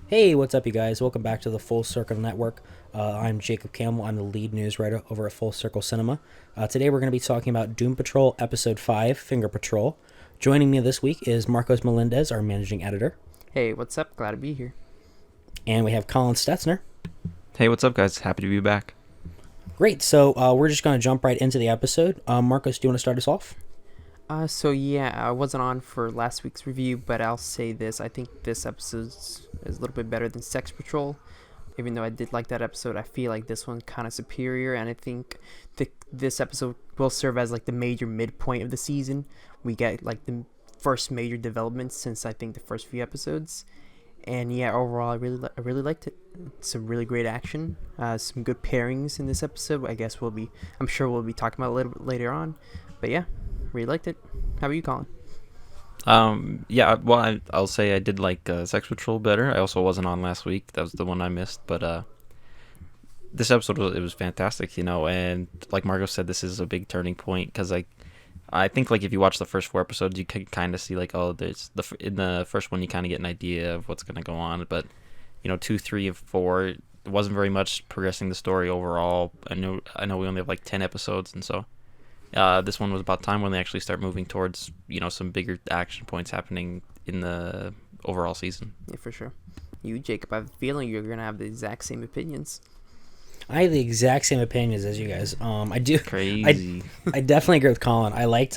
Hey, what's up, you guys? Welcome back to the Full Circle Network. I'm Jacob Campbell. I'm the lead news writer over at Full Circle Cinema. Today we're going to be talking about Doom Patrol Episode 5, Finger Patrol. Joining me this week is Marcos Melendez, our managing editor. Hey, what's up? Glad to be here. And we have Colin Stetzner. Hey, what's up, guys? Happy to be back. Great, so we're just going to jump right into the episode. Marcos, do you want to start us off? I wasn't on for last week's review, but I'll say this. I think this episode is a little bit better than Sex Patrol. Even though I did like that episode, I feel like this one's kind of superior, and I think this episode will serve as like the major midpoint of the season. We get like the first major developments since I think the first few episodes. And yeah, overall, I really liked it. Some really great action, some good pairings in this episode. I'm sure we'll be talking about a little bit later on. But yeah, really liked it. How about you, Colin? I'll say I did like Sex Patrol better. I also wasn't on last week. That was the one I missed. But this episode was fantastic, and like Marco said, this is a big turning point because I think like if you watch the first 4 episodes, you can kind of see like, oh, there's in the first one you kind of get an idea of what's gonna go on, but 2, 3, and 4, it wasn't very much progressing the story overall. I know we only have like 10 episodes, and so this one was about time when they actually start moving towards some bigger action points happening in the overall season. Yeah, for sure. You, Jacob, I have a feeling you're gonna have the exact same opinions. I have the exact same opinions as you guys. I do. Crazy. I definitely agree with Colin. I liked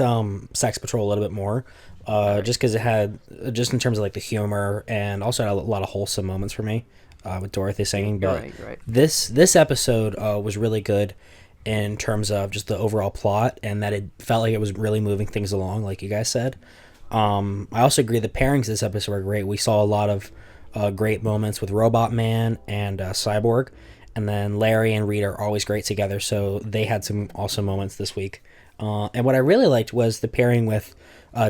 Sex Patrol a little bit more, just because it had, just in terms of like the humor, and also had a lot of wholesome moments for me, with Dorothy singing. But Right. this episode was really good in terms of just the overall plot, and that it felt like it was really moving things along, like you guys said. I also agree the pairings this episode were great. We saw a lot of great moments with Robotman and Cyborg. And then Larry and Rita are always great together, so they had some awesome moments this week. And what I really liked was the pairing with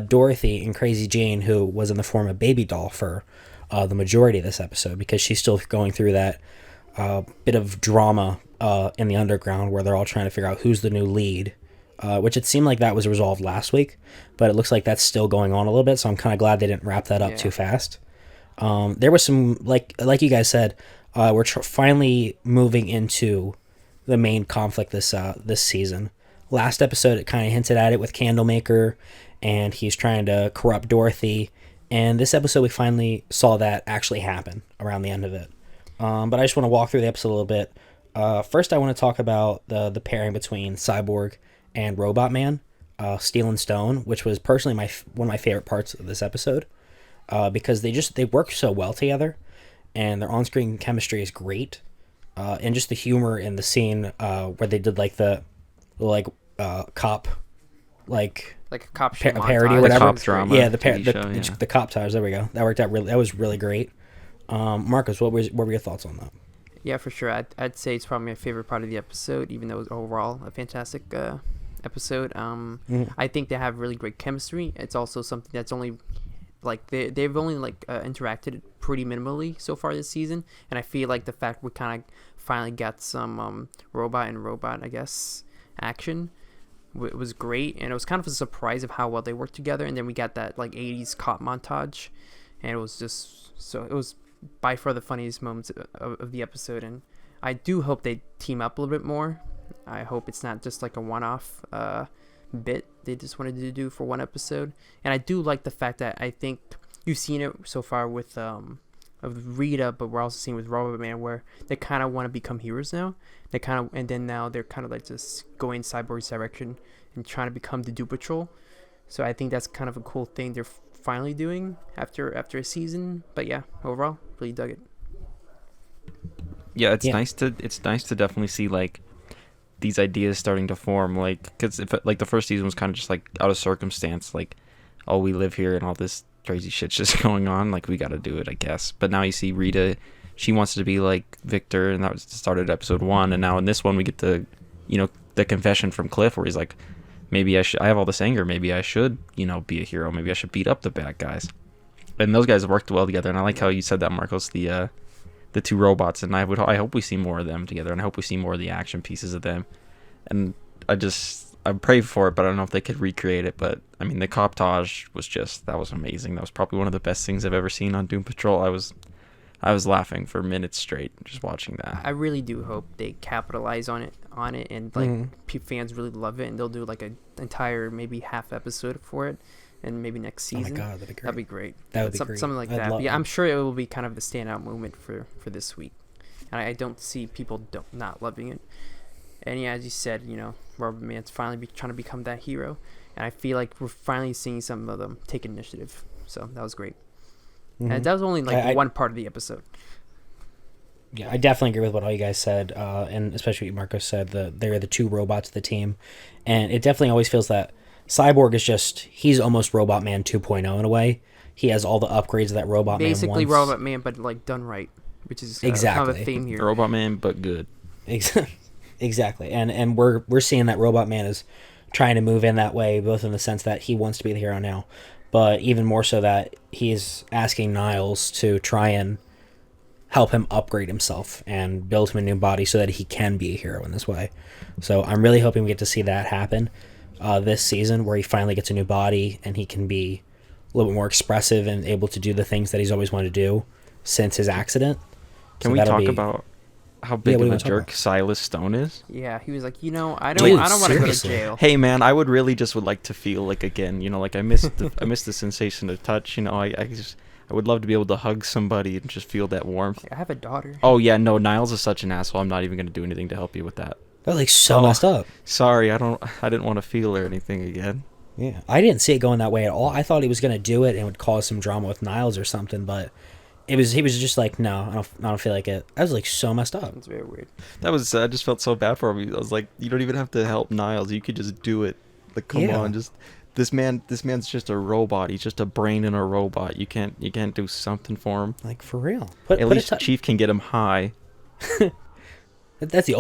Dorothy and Crazy Jane, who was in the form of baby doll for the majority of this episode, because she's still going through that bit of drama in the underground where they're all trying to figure out who's the new lead, which it seemed like that was resolved last week, but it looks like that's still going on a little bit, so I'm kind of glad they didn't wrap that up too fast. There was some, like you guys said, we're finally moving into the main conflict this season. Last episode, it kind of hinted at it with Candlemaker, and he's trying to corrupt Dorothy. And this episode, we finally saw that actually happen around the end of it. But I just want to walk through the episode a little bit. First, I want to talk about the pairing between Cyborg and Robotman, Steele and Stone, which was personally one of my favorite parts of this episode, because they work so well together. And their on-screen chemistry is great, and just the humor in the scene where they did like the cop, like Like a cop show parody or montage. whatever. Cop drama Yeah, TV the cop tires. There we go. That worked out really. That was really great. Marcus, what were your thoughts on that? Yeah, for sure. I'd say it's probably my favorite part of the episode, even though it was overall a fantastic episode. I think they have really great chemistry. It's also something that's only like they've only interacted pretty minimally so far this season, and I feel like the fact we kind of finally got some robot I guess action was great, and it was kind of a surprise of how well they worked together. And then we got that like 80s cop montage, and it was by far the funniest moments of the episode. And I do hope they team up a little bit more. I hope it's not just like a one-off bit they just wanted to do for one episode. And I do like the fact that I think you've seen it so far with of Rita, but we're also seeing with Robotman, where they kind of want to become heroes now. And then now they're kind of like just going Cyborg's direction and trying to become the Doom Patrol. So I think that's kind of a cool thing they're finally doing after a season. But yeah, overall, really dug it. Yeah, it's nice to definitely see like these ideas starting to form, like, because like the first season was kind of just like out of circumstance, like, oh, we live here and all this crazy shit's just going on, like we got to do it, I guess. But now you see Rita, she wants to be like Victor, and that was started episode 1, and now in this one we get the the confession from Cliff where he's like, maybe I have all this anger, maybe I should be a hero, maybe I should beat up the bad guys. And those guys worked well together, and I like how you said that, Marcos, the 2 robots, and I hope we see more of them together, and I hope we see more of the action pieces of them. And I pray for it, but I don't know if they could recreate it. But I mean, the coptage was amazing. That was probably one of the best things I've ever seen on Doom Patrol. I was I was laughing for minutes straight just watching that. I really do hope they capitalize on it, and like fans really love it, and they'll do like an entire maybe half episode for it, and maybe next season. Oh my god, that'd be great. That'd be great. That would be great. Something like that. Yeah, I'm sure it will be kind of the standout moment for this week, and I don't see people not loving it. And yeah, as you said, you know, Robotman's finally trying to become that hero, and I feel like we're finally seeing some of them take initiative. So that was great. And that was only like one part of the episode. Yeah, I definitely agree with what all you guys said, and especially what Marcos said. They're the two robots of the team, and it definitely always feels that Cyborg is he's almost Robotman 2.0 in a way. He has all the upgrades that Robotman wants. Basically Robotman, but like done right, which is kind of a theme here. Robotman, but good. Exactly, and we're seeing that Robotman is trying to move in that way, both in the sense that he wants to be the hero now, but even more so that he's asking Niles to try and help him upgrade himself and build him a new body so that he can be a hero in this way. So I'm really hoping we get to see that happen this season, where he finally gets a new body and he can be a little bit more expressive and able to do the things that he's always wanted to do since his accident. Can we talk about how big of a jerk Silas Stone is? Yeah, he was like, you know, I don't want to go to jail. Hey man, I would really just would like to feel like again, you know, like I missed the sensation of touch. You know, I would love to be able to hug somebody and just feel that warmth. I have a daughter. Oh yeah, no, Niles is such an asshole. I'm not even gonna do anything to help you with that. That was like so messed up. Sorry, I didn't want to feel or anything again. Yeah, I didn't see it going that way at all. I thought he was gonna do it and would cause some drama with Niles or something, but he was just like, no, I don't feel like it. I was like so messed up. It's very weird. That was I just felt so bad for him. I was like, you don't even have to help Niles. You could just do it. Like, come on, just this man's just a robot. He's just a brain in a robot. You can't do something for him. Like, for real. At least Chief can get him high. That's the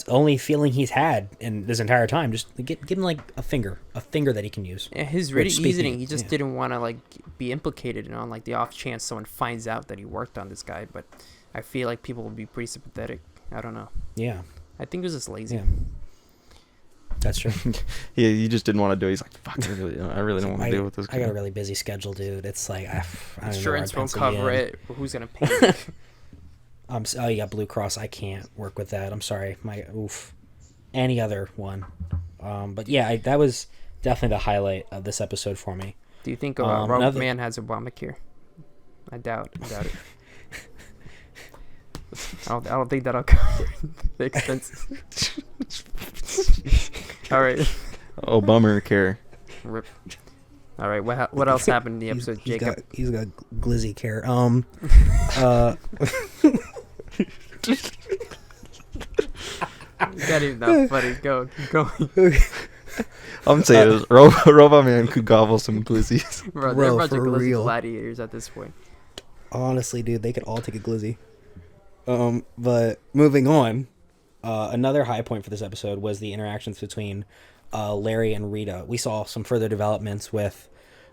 only feeling he's had in this entire time. Just give him like a finger that he can use. Yeah, his reasoning, he just didn't want to like be implicated, on like the off chance someone finds out that he worked on this guy. But I feel like people would be pretty sympathetic. I don't know. Yeah, I think it was just lazy. Yeah. That's true. Yeah, he just didn't want to do it. He's like, fuck, I really don't want to deal with this guy. I got a really busy schedule, dude. It's like, insurance won't cover it. Who's going to pay it? Oh, you got Blue Cross. I can't work with that. I'm sorry. Any other one. But yeah, that was definitely the highlight of this episode for me. Do you think Robotman has Obamacare? I doubt it. I don't think that'll cover the expenses. All right. Oh, bummer care. Rip. All right. What else happened in the episode, Jacob? He's got glizzy care. That is not funny. Go. I'm saying this. Robotman could gobble some glizzies. Bro, they're a bunch of glizzy gladiators at this point. Honestly, dude, they could all take a glizzy. But moving on, another high point for this episode was the interactions between Larry and Rita. We saw some further developments with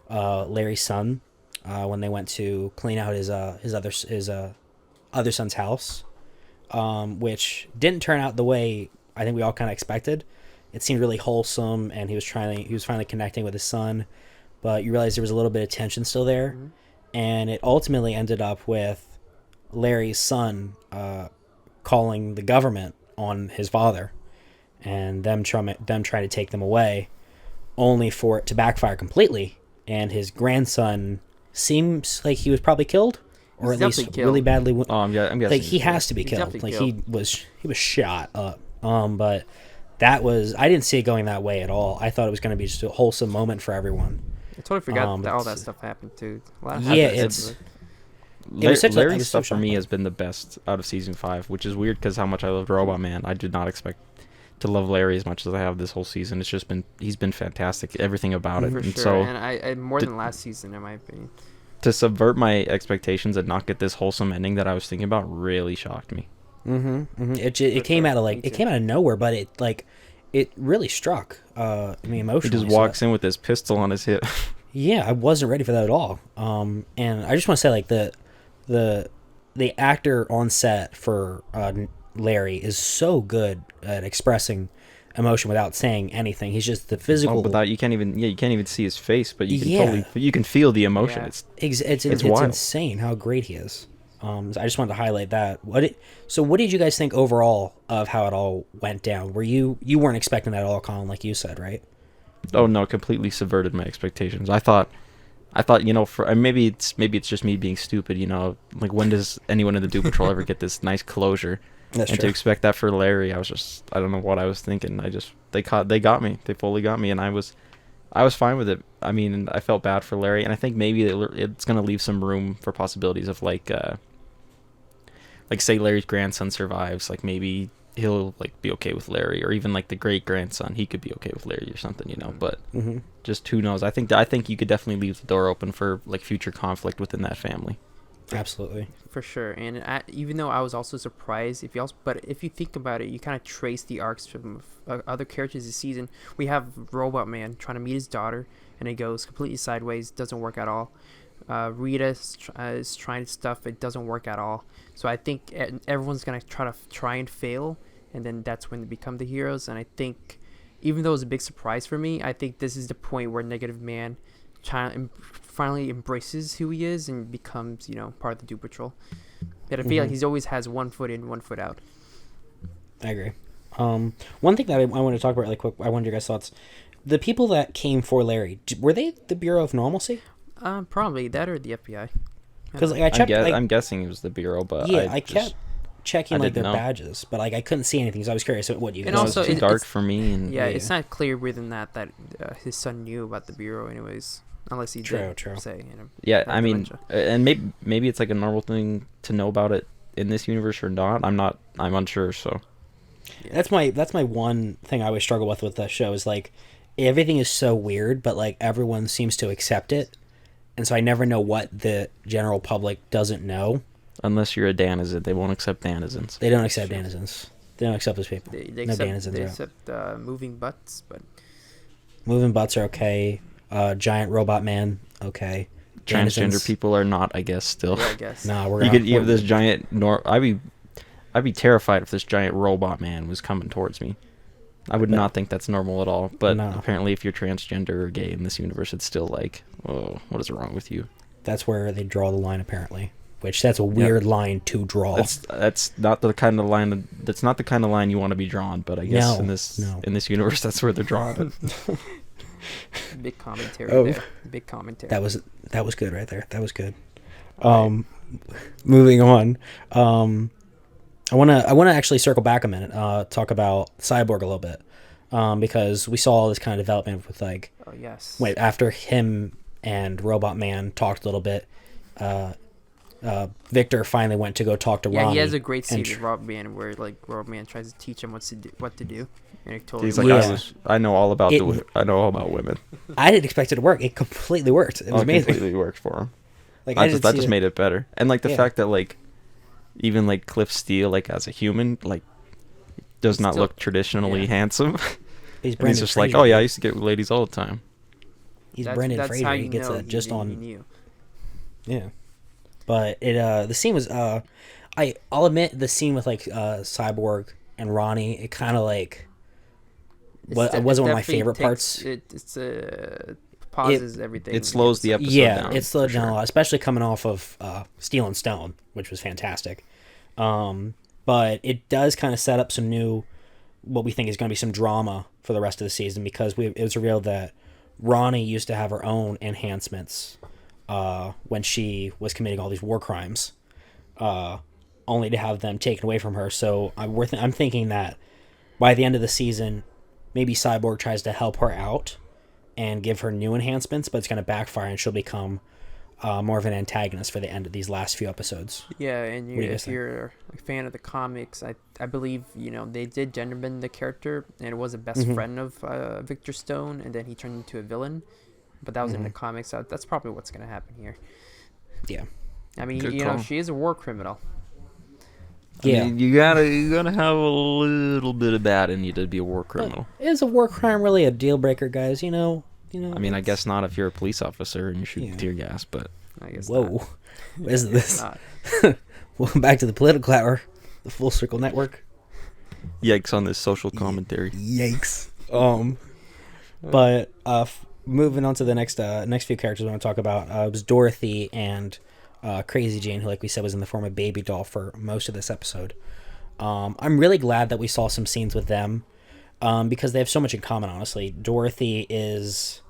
Larry's son when they went to clean out his other son's house, which didn't turn out the way I think we all kind of expected. It seemed really wholesome, and he was finally connecting with his son, but you realize there was a little bit of tension still there, and it ultimately ended up with Larry's son calling the government on his father, and them trying to take them away, only for it to backfire completely, and his grandson seems like he was probably killed, or he's at least killed. really badly. I'm guessing like he has to be killed. Like killed. he was shot up. But that was, I didn't see it going that way at all. I thought it was going to be just a wholesome moment for everyone. I totally forgot that all that stuff happened too. Larry's stuff for me has been the best out of season 5, which is weird because how much I loved Robotman. I did not expect to love Larry as much as I have this whole season. It's just he's been fantastic, everything about it. For and sure. So and I more than last season, in my opinion. To subvert my expectations and not get this wholesome ending that I was thinking about really shocked me. It came out of nowhere, but it really struck me emotionally. He just walks in with his pistol on his hip. Yeah, I wasn't ready for that at all. And I just want to say, like, the actor on set for Larry is so good at expressing emotion without saying anything. He's just the physical. Without you can't even see his face, but you can you can feel the emotion. Yeah. It's insane how great he is. I just wanted to highlight that. So what did you guys think overall of how it all went down? You weren't expecting that at all, Colin, like you said, right? Oh no, completely subverted my expectations. I thought, for maybe it's just me being stupid. Like when does anyone in the Doom Patrol ever get this nice closure? That's and true. to expect that for Larry, I don't know what I was thinking. They got me. They fully got me, and I was fine with it. I mean, I felt bad for Larry, and I think maybe it's gonna leave some room for possibilities of like say Larry's grandson survives, like maybe he'll like be okay with Larry, or even like the great grandson, he could be okay with Larry or something, But just who knows? I think you could definitely leave the door open for like future conflict within that family. Absolutely, for sure. And even though I was also surprised, but if you think about it, you kind of trace the arcs from other characters this season. We have Robot Man trying to meet his daughter, and it goes completely sideways, doesn't work at all. Rita is trying stuff, it doesn't work at all. So I think everyone's gonna try and fail, and then that's when they become the heroes. And I think, even though it was a big surprise for me, I think this is the point where Negative Man finally embraces who he is and becomes, part of the Doom Patrol. But I feel like he's always has 1 foot in, 1 foot out. I agree. One thing that I want to talk about really quick, I wonder your guys' thoughts. The people that came for Larry, were they the Bureau of Normalcy? Probably that or the FBI. Because I checked. I'm guessing it was the Bureau, but yeah, I kept checking like their badges, but like I couldn't see anything, so I was curious. What you guys? And also, it was too dark for me. And it's not clear within that his son knew about the Bureau, anyways, unless he did say. I mean, and maybe it's like a normal thing to know about it in this universe or not. I'm unsure. So that's my one thing I always struggle with the show is like everything is so weird, but like everyone seems to accept it. And so I never know what the general public doesn't know. Unless you're a denizen. They won't accept denizens. They don't accept denizens. They don't accept those people. They no accept, denizens. They accept moving butts, but... Moving butts are okay. Giant robot man, okay. Transgender people are not, I guess, still. Yeah, I guess. Nah, you have this giant... I'd be terrified if this giant robot man was coming towards me. I would not think that's normal at all. But apparently if you're transgender or gay in this universe, it's still like, oh, what is wrong with you? That's where they draw the line, apparently. Which, that's a weird line to draw. That's not the kind of line... That's not the kind of line you want to be drawn, but I guess in this universe, that's where they're drawing it. Big commentary there. Big commentary. That was good right there. That was good. Moving on. I wanna actually circle back a minute, talk about Cyborg a little bit, because we saw all this kind of development with like. Oh yes. Wait, after him and Robot Man talked a little bit, Victor finally went to go talk to Ronnie. Yeah, he has a great scene with Robot Man where like Robot Man tries to teach him what to do. And it totally he's like, I know all about women. I didn't expect it to work. It completely worked. It was amazing. It completely worked for him. Like that just made it better. And like the fact that like even like Cliff Steele, like as a human, like does not look traditionally handsome. He's just like, oh yeah, I used to get with ladies all the time. He's Brendan Fraser. He gets that just on. Yeah, but the scene was I'll admit the scene with like Cyborg and Roni, it kind of like it wasn't one of my favorite parts. It's pauses everything. It slows the episode down. Yeah, it slowed down a lot, especially coming off of Steel and Stone, which was fantastic. But it does kind of set up some new, what we think is going to be some drama for the rest of the season, because it was revealed that Ronnie used to have her own enhancements when she was committing all these war crimes, only to have them taken away from her. So I'm thinking that by the end of the season, maybe Cyborg tries to help her out and give her new enhancements, but it's going to backfire and she'll become more of an antagonist for the end of these last few episodes. Yeah, and if you're a fan of the comics, I believe they did gender bend the character, and it was a best friend of Victor Stone, and then he turned into a villain. But that was in the comics. So that's probably what's going to happen here. Yeah, I mean, she is a war criminal. Yeah, I mean, you gotta have a little bit of bad in you to be a war criminal. But is a war crime really a deal breaker, guys? I mean, I guess not if you're a police officer and you're shooting tear gas, but I guess whoa, not. What is this? Welcome back to the Political Hour, the Full Circle Network. Yikes on this social commentary. Yikes. But moving on to the next few characters I want to talk about, it was Dorothy and Crazy Jane, who, like we said, was in the form of Baby Doll for most of this episode. I'm really glad that we saw some scenes with them because they have so much in common, honestly. Dorothy is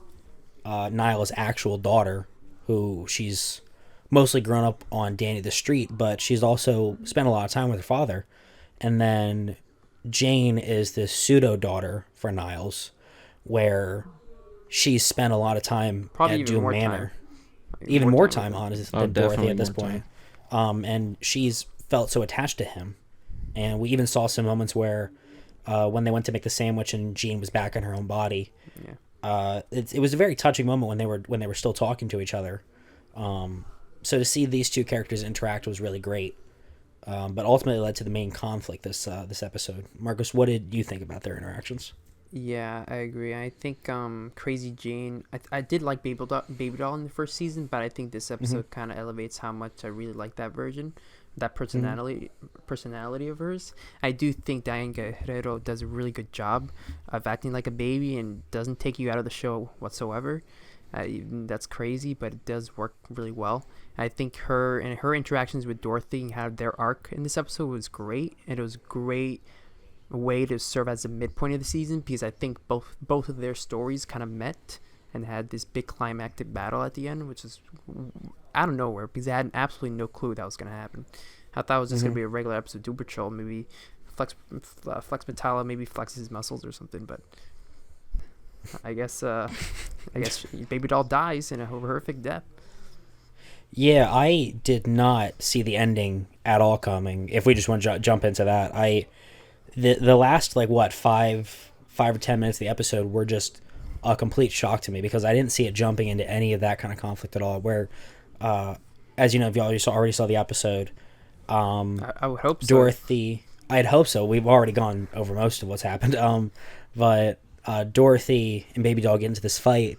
Niles' actual daughter, who she's mostly grown up on Danny the Street, but she's also spent a lot of time with her father. And then Jane is this pseudo-daughter for Niles, where she's spent a lot of time Probably at even Doom more Manor. time. Even more time, with him. honestly, Oh, than Dorothy definitely at this more point. And she's felt so attached to him. And we even saw some moments where when they went to make the sandwich and Jean was back in her own body. Yeah. It was a very touching moment when they were still talking to each other. So to see these two characters interact was really great. But ultimately led to the main conflict this episode. Marcus, what did you think about their interactions? Yeah, I agree. I think Crazy Jane. I did like Baby Doll in the first season, but I think this episode kind of elevates how much I really like that version, that personality of hers. I do think Diane Guerrero does a really good job of acting like a baby and doesn't take you out of the show whatsoever. That's crazy, but it does work really well. I think her interactions with Dorothy and how their arc in this episode was great, and it was great way to serve as a midpoint of the season because I think both of their stories kind of met and had this big climactic battle at the end, which is out of nowhere because I had absolutely no clue that was going to happen. I thought it was just going to be a regular episode of Doom Patrol, maybe Flex Metallo maybe flexes his muscles or something, but I guess Baby Doll dies in a horrific death. Yeah, I did not see the ending at all coming. If we just want to jump into that, the last like what 5 or 10 minutes of the episode were just a complete shock to me because I didn't see it jumping into any of that kind of conflict at all. Where, as you know, if you already saw the episode, I would hope so. Dorothy, I'd hope so. We've already gone over most of what's happened. But Dorothy and Baby Doll get into this fight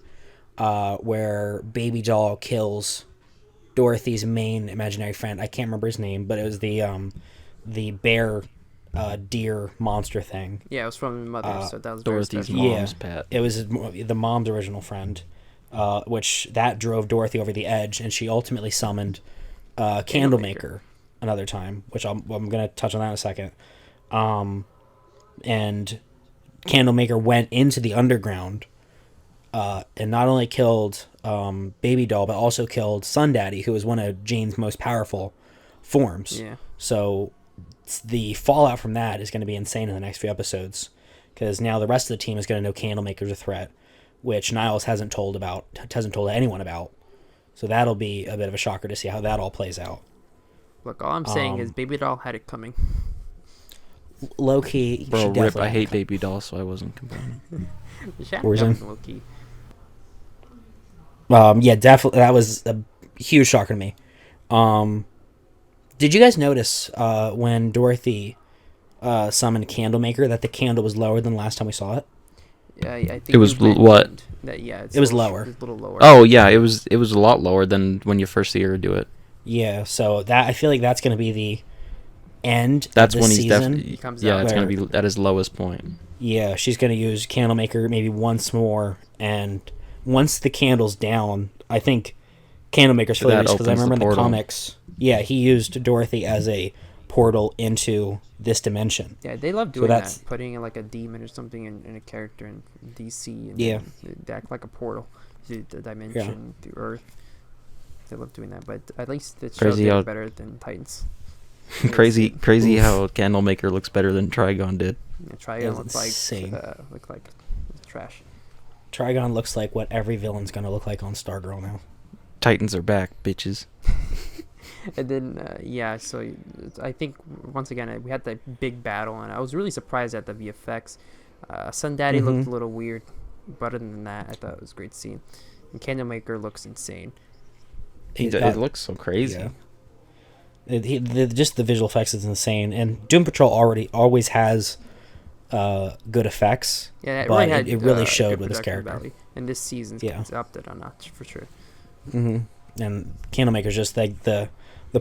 where Baby Doll kills Dorothy's main imaginary friend. I can't remember his name, but it was the bear deer monster thing. Yeah, it was from Mother, so that was Dorothy's very special. mom's pet. It was the mom's original friend, which that drove Dorothy over the edge, and she ultimately summoned Candlemaker another time, which I'm going to touch on that in a second. And Candlemaker went into the underground and not only killed Baby Doll, but also killed Sun Daddy, who was one of Jane's most powerful forms. Yeah. So the fallout from that is going to be insane in the next few episodes, because now the rest of the team is going to know Candlemaker's a threat, which Niles hasn't told anyone about. So that'll be a bit of a shocker to see how that all plays out. Look, all I'm saying is Baby Doll had it coming. Low key, Bro, rip, I hate Baby Doll, so I wasn't complaining. Low key. Yeah, definitely. That was a huge shocker to me. Did you guys notice when Dorothy summoned Candlemaker that the candle was lower than the last time we saw it? Yeah, I think it was what? That, yeah, it was lower. It's a little lower. Oh yeah, it was a lot lower than when you first see her do it. Yeah, so that I feel like that's going to be the end. That's of when this he's season. definitely it's going to be at his lowest point. Yeah, she's going to use Candlemaker maybe once more, and once the candle's down, I think Candlemaker's fully used, because I remember in the comics, yeah, he used Dorothy as a portal into this dimension. Yeah, they love doing that, putting like a demon or something in a character in DC, and they act like a portal to the dimension, to Earth. They love doing that, but at least the show did better than Titans. Crazy how Candlemaker looks better than Trigon did. Yeah, Trigon looks like trash. Trigon looks like what every villain's gonna look like on Stargirl now. Titans are back, bitches. And then so I think once again we had that big battle, and I was really surprised at the VFX. Sun Daddy looked a little weird, but other than that, I thought it was a great scene. And Candlemaker looks insane. It looks so crazy. Yeah. Just the visual effects is insane, and Doom Patrol always has good effects. Yeah, but it really showed with this character. Value. And this season's upped it a notch for sure. Mm-hmm. And Candlemaker's just like the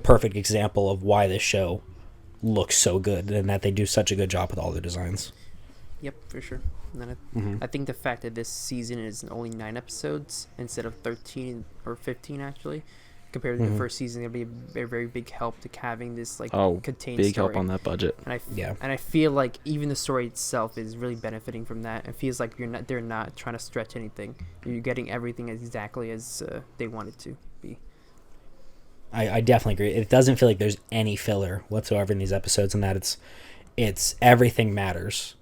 perfect example of why this show looks so good, and that they do such a good job with all the designs. Yep, for sure. And then I think the fact that this season is only 9 episodes instead of 13 or 15 actually compared to the first season. It'll be a very, very big help to having this like contained big story. help on that budget. And I feel like even the story itself is really benefiting from that. It feels like they're not trying to stretch anything. You're getting everything exactly as they want it to be. I definitely agree. It doesn't feel like there's any filler whatsoever in these episodes, and that it's everything matters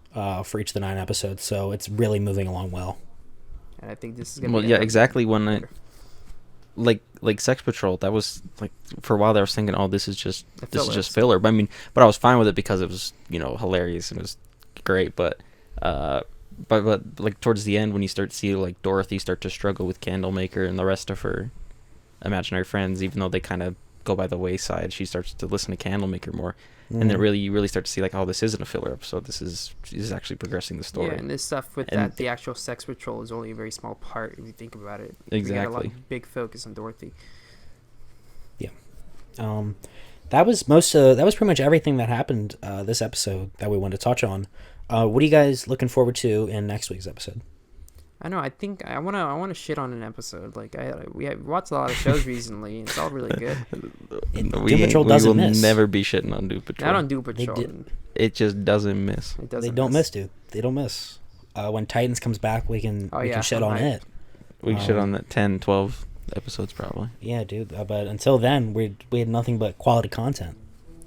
for each of the 9 episodes. So it's really moving along well. And I think this is gonna be exactly. When I like Sex Patrol, that was like for a while there I was thinking, oh, this is just filler. But I was fine with it because it was hilarious and it was great. But like towards the end when you start to see like Dorothy start to struggle with Candlemaker and the rest of her imaginary friends, even though they kind of go by the wayside, she starts to listen to Candlemaker more, and then you really start to see like, oh, this isn't a filler episode. This is actually progressing the story. Yeah, and this stuff with the actual Sex Patrol is only a very small part if you think about it. Exactly. We got a big focus on Dorothy. Yeah. That was pretty much everything that happened this episode that we wanted to touch on. What are you guys looking forward to in next week's episode? I know. I think I wanna shit on an episode. Like we have watched a lot of shows recently. And it's all really good. Doom Patrol doesn't miss. We will never be shitting on Doom Patrol. Not on Doom Patrol. It just doesn't miss. They don't miss, dude. They don't miss. When Titans comes back, we can shit on it. We can shit on that 10, 12 episodes probably. Yeah, dude. But until then, we had nothing but quality content.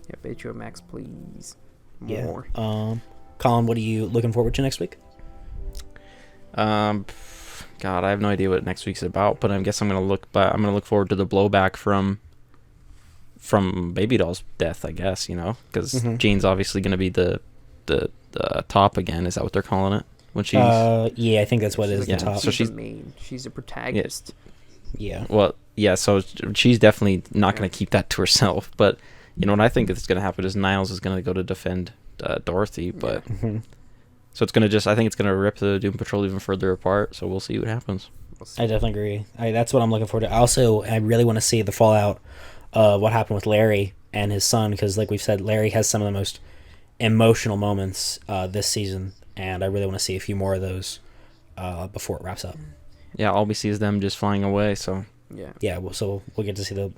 Yeah, HBO Max, please. More. Yeah. Colin, what are you looking forward to next week? God, I have no idea what next week's about, but I guess I'm gonna look forward to the blowback from Baby Doll's death, I guess, because Jean's obviously gonna be the top again. Is that what they're calling it? When she's yeah, I think that's what it is. Yeah, the top. So she's a protagonist. Yeah. Well, yeah. So she's definitely not gonna keep that to herself. But what I think is gonna happen is Niles is gonna go to defend Dorothy, but. Mm-hmm. So I think it's going to rip the Doom Patrol even further apart, so we'll see what happens. I definitely agree. That's what I'm looking forward to. I really want to see the fallout of what happened with Larry and his son, because like we've said, Larry has some of the most emotional moments this season, and I really want to see a few more of those before it wraps up. Yeah, all we see is them just flying away, so... Yeah, so we'll get to see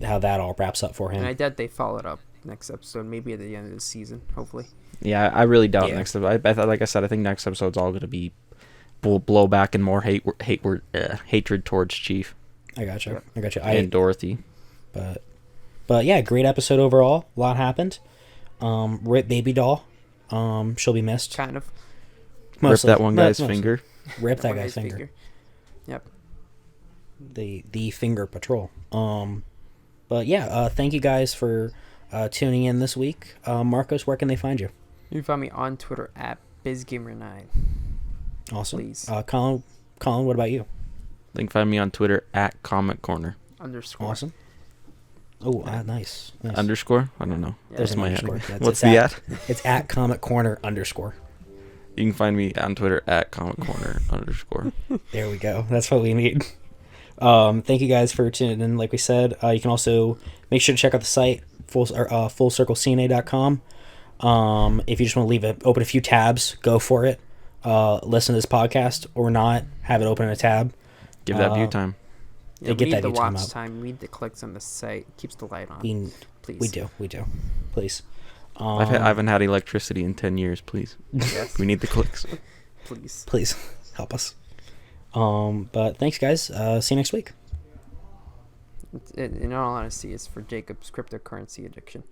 how that all wraps up for him. And I doubt they follow it up next episode, maybe at the end of the season, hopefully. Yeah, I really doubt next episode. Like I said, I think next episode's all going to be blowback and more hatred towards Chief. I gotcha. And Dorothy. But yeah, great episode overall. A lot happened. Rip Baby Doll. She'll be missed. Kind of. Mostly. Rip that one guy's finger. Rip that guy's finger. Yep. The Finger Patrol. But yeah, thank you guys for tuning in this week. Marcos, where can they find you? You can find me on Twitter at BizGamer9. Awesome. Please. Colin, what about you? You can find me on Twitter at Comic Corner. _ Awesome. Oh, nice. Underscore? I don't know. Yeah, there's my underscore. What's the at? It's at Comic Corner _. You can find me on Twitter at Comic Corner _ There we go. That's what we need. Thank you guys for tuning in. Like we said, you can also make sure to check out the site, fullcirclecna.com. If you just want to open a few tabs, go for it. Listen to this podcast or not, have it open in a tab. Give that view time. Yeah, we need the watch time. We need the clicks on the site. Keeps the light on. Please. We do. Please. I haven't had electricity in 10 years. Please. Yes. We need the clicks. Please help us. But thanks, guys. See you next week. In all honesty, it's for Jacob's cryptocurrency addiction.